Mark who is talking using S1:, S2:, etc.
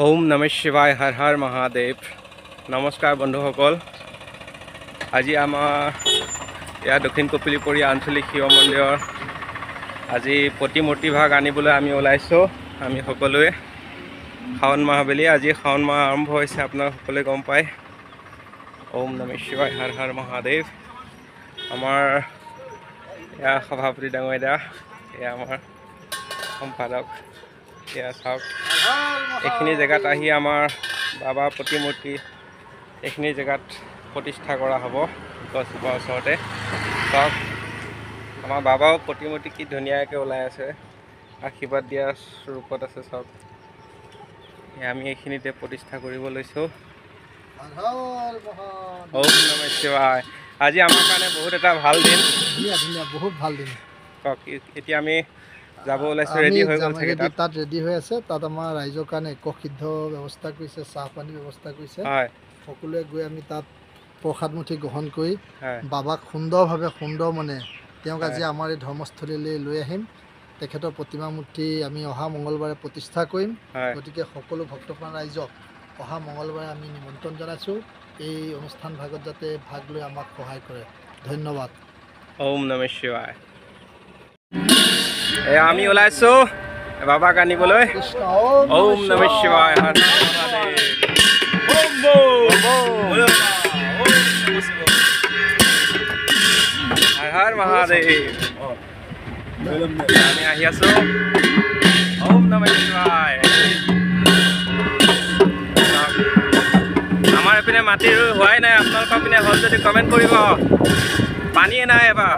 S1: ओम नमः शिवाय हर हर महादेव। नमस्कार बंधुसकल, आज आम या दक्षिण कपिलीपरिया आंचलिक शिव मंदिर आज प्रतिमूर्ति भाग आनिबले आमी ओलाइছো। आमी सकलोए शाओन माह बेली आज शाओन माह आरम्भ होइছে, आपनारा सकलोए गम पाय। ओम नमः शिवाय हर हर महादेव। आमार या सभापति डांगरिया, या आमार सम्पादक, या चाওক এইখিনি জেগাত আহি আমাৰ বাবা প্ৰতিমূৰ্তি এইখিনি জেগাত প্ৰতিষ্ঠা কৰা হ'ব। গছজোপাৰ ওচৰতে চাওক আমাৰ বাবাও প্ৰতিমূৰ্তি কি ধুনীয়াকৈ ওলাই আছে, আশীৰ্বাদ দিয়া ৰূপত আছে। চাওক আমি এইখিনিতে প্ৰতিষ্ঠা কৰিব লৈছোঁ। ওম নমঃ শিৱায়। আজি আমাৰ কাৰণে বহুত এটা ভাল দিন,
S2: বহুত ভাল দিন।
S1: কওক এতিয়া আমি যাব ওলাইছোঁ, ৰেডি হৈ গ'ল চাগে?
S2: তাত ৰেডি হৈ আছে। তাত আমাৰ ৰাইজৰ কাৰণে একসিদ্ধ ব্যৱস্থা কৰিছে, চাহ পানী ব্যৱস্থা কৰিছে।
S1: হয়,
S2: সকলোৱে গৈ আমি তাত প্ৰসাদমুঠি গ্ৰহণ কৰি
S1: হয়,
S2: বাবাক সুন্দৰভাৱে সুন্দৰ মনে তেওঁক আজি আমাৰ এই ধৰ্মস্থলীলৈ লৈ আহিম। তেখেতৰ প্ৰতিমা মূৰ্তি আমি অহা মঙলবাৰে প্ৰতিষ্ঠা কৰিম।
S1: হয়।
S2: গতিকে সকলো ভক্তপ্ৰাণ ৰাইজক অহা মঙলবাৰে আমি নিমন্ত্ৰণ জনাইছোঁ, এই অনুষ্ঠান ভাগত যাতে ভাগ লৈ আমাক সহায় কৰে। ধন্যবাদ।
S1: ওম নমঃ শিৱায়। আমি ওলাইছোঁ বাবাক আনিবলৈ। ওম নমঃ শিৱায় হৰ হৰ মহাদেৱ। আমি আহি আছোঁ। ওম নমঃ শিৱায়। আমাৰ এইপিনে মাটি ৰুই হোৱাই নাই, আপোনালোকৰ পিনে হ'ল যদি কমেণ্ট কৰিব। পানীয়ে নাই এবাৰ।